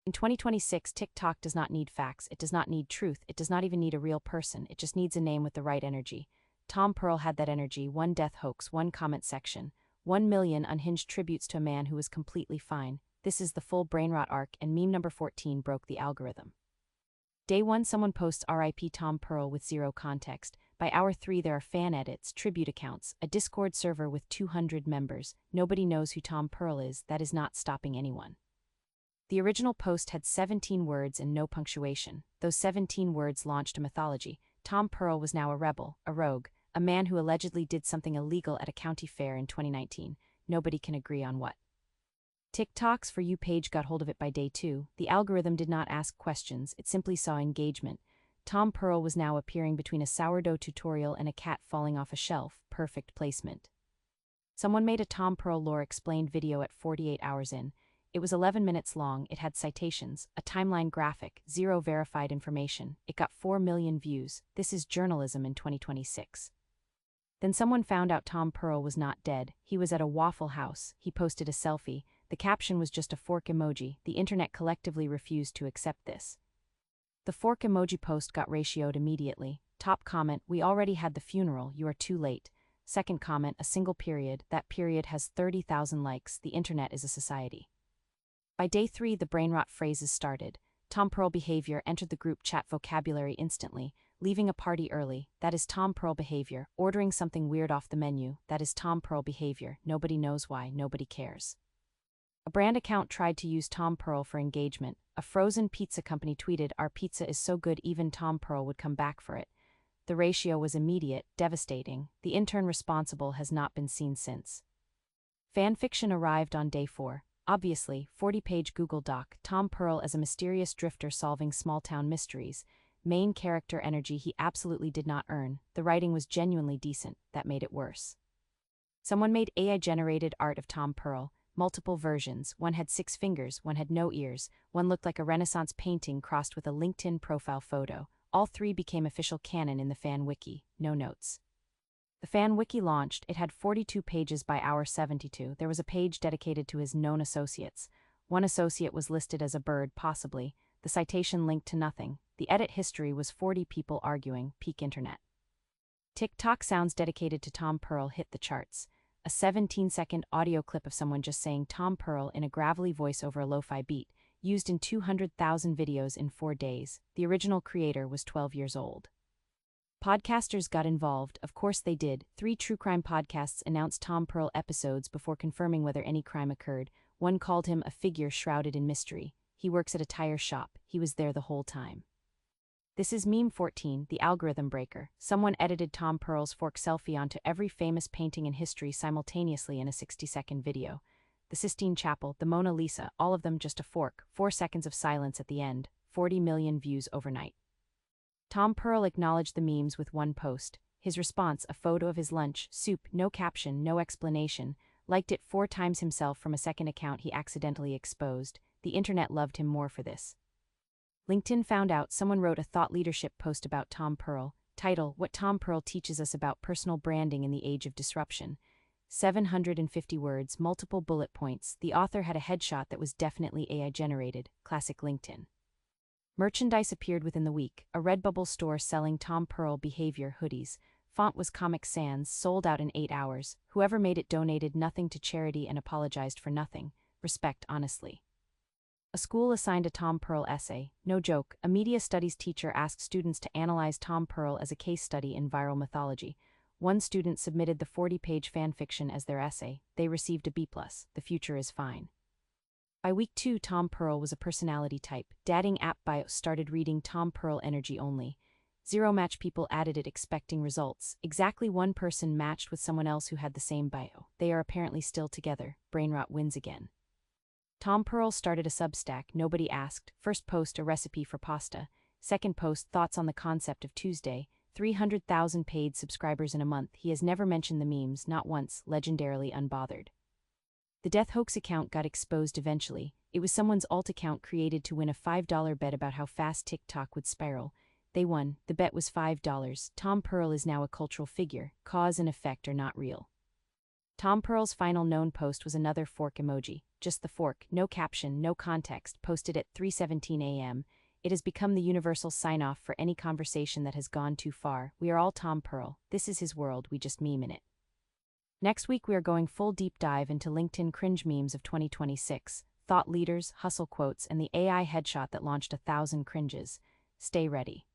In 2026, TikTok does not need facts, it does not need truth, it does not even need a real person, it just needs a name with the right energy. Tom Pearl had that energy, one death hoax, one comment section, 1 million unhinged tributes to a man who was completely fine. This is the full Brainrot arc, and meme number 14 broke the algorithm. Day 1, someone posts RIP Tom Pearl with zero context. By hour 3, there are fan edits, tribute accounts, a Discord server with 200 members. Nobody knows who Tom Pearl is, that is not stopping anyone. The original post had 17 words and no punctuation. Those 17 words launched a mythology. Tom Pearl was now a rebel, a rogue, a man who allegedly did something illegal at a county fair in 2019. Nobody can agree on what. TikTok's For You page got hold of it by day 2. The algorithm did not ask questions, it simply saw engagement. Tom Pearl was now appearing between a sourdough tutorial and a cat falling off a shelf. Perfect placement. Someone made a Tom Pearl lore explained video at 48 hours in. It was 11 minutes long, it had citations, a timeline graphic, zero verified information. It got 4 million views. This is journalism in 2026. Then someone found out Tom Pearl was not dead. He was at a Waffle House. He posted a selfie. The caption was just a fork emoji. The internet collectively refused to accept this. The fork emoji post got ratioed immediately. Top comment, we already had the funeral, you are too late. Second comment, a single period, that period has 30,000 likes, the internet is a society. By day 3, the Brainrot phrases started. Tom Pearl behavior entered the group chat vocabulary instantly. Leaving a party early, that is Tom Pearl behavior. Ordering something weird off the menu, that is Tom Pearl behavior. Nobody knows why, nobody cares. A brand account tried to use Tom Pearl for engagement. A frozen pizza company tweeted, "Our pizza is so good even Tom Pearl would come back for it." The ratio was immediate, devastating. The intern responsible has not been seen since. Fanfiction arrived on day 4. Obviously, 40-page Google Doc, Tom Pearl as a mysterious drifter solving small-town mysteries. Main character energy he absolutely did not earn. The writing was genuinely decent, that made it worse. Someone made AI-generated art of Tom Pearl, multiple versions, one had 6 fingers, one had no ears, one looked like a Renaissance painting crossed with a LinkedIn profile photo. All 3 became official canon in the fan wiki, no notes. The fan wiki launched, it had 42 pages by hour 72. There was a page dedicated to his known associates. One associate was listed as a bird, possibly. The citation linked to nothing. The edit history was 40 people arguing, peak internet. TikTok sounds dedicated to Tom Pearl hit the charts. A 17-second audio clip of someone just saying Tom Pearl in a gravelly voice over a lo-fi beat, used in 200,000 videos in 4 days. The original creator was 12 years old. Podcasters got involved, of course they did. 3 true crime podcasts announced Tom Pearl episodes before confirming whether any crime occurred. One called him a figure shrouded in mystery. He works at a tire shop, he was there the whole time. This is meme 14, the algorithm breaker. Someone edited Tom Pearl's fork selfie onto every famous painting in history simultaneously in a 60-second video. The Sistine Chapel, the Mona Lisa, all of them just a fork, 4 seconds of silence at the end, 40 million views overnight. Tom Pearl acknowledged the memes with one post. His response, a photo of his lunch, soup, no caption, no explanation, liked it 4 times himself from a second account he accidentally exposed. The internet loved him more for this. LinkedIn found out someone wrote a thought leadership post about Tom Pearl. Title, What Tom Pearl Teaches Us About Personal Branding in the Age of Disruption. 750 words, multiple bullet points. The author had a headshot that was definitely AI generated. Classic LinkedIn. Merchandise appeared within the week. A Redbubble store selling Tom Pearl behavior hoodies. Font was Comic Sans, sold out in 8 hours. Whoever made it donated nothing to charity and apologized for nothing. Respect, honestly. A school assigned a Tom Pearl essay. No joke, a media studies teacher asked students to analyze Tom Pearl as a case study in viral mythology. One student submitted the 40-page fanfiction as their essay. They received a B+. The future is fine. By week 2, Tom Pearl was a personality type. Dating app bio started reading Tom Pearl energy only. 0 match people added it expecting results. Exactly 1 person matched with someone else who had the same bio. They are apparently still together. Brainrot wins again. Tom Pearl started a Substack, nobody asked. First post, a recipe for pasta. Second post, thoughts on the concept of Tuesday. 300,000 paid subscribers in a month. He has never mentioned the memes, not once, legendarily unbothered. The Death Hoax account got exposed eventually. It was someone's alt account created to win a $5 bet about how fast TikTok would spiral. They won. The bet was $5. Tom Pearl is now a cultural figure. Cause and effect are not real. Tom Pearl's final known post was another fork emoji. just the fork, no caption, no context, posted at 3:17 a.m. It has become the universal sign-off for any conversation that has gone too far. We are all Tom Pearl. This is his world, we just meme in it. Next week we are going full deep dive into LinkedIn cringe memes of 2026, thought leaders, hustle quotes, and the AI headshot that launched 1,000 cringes. Stay ready.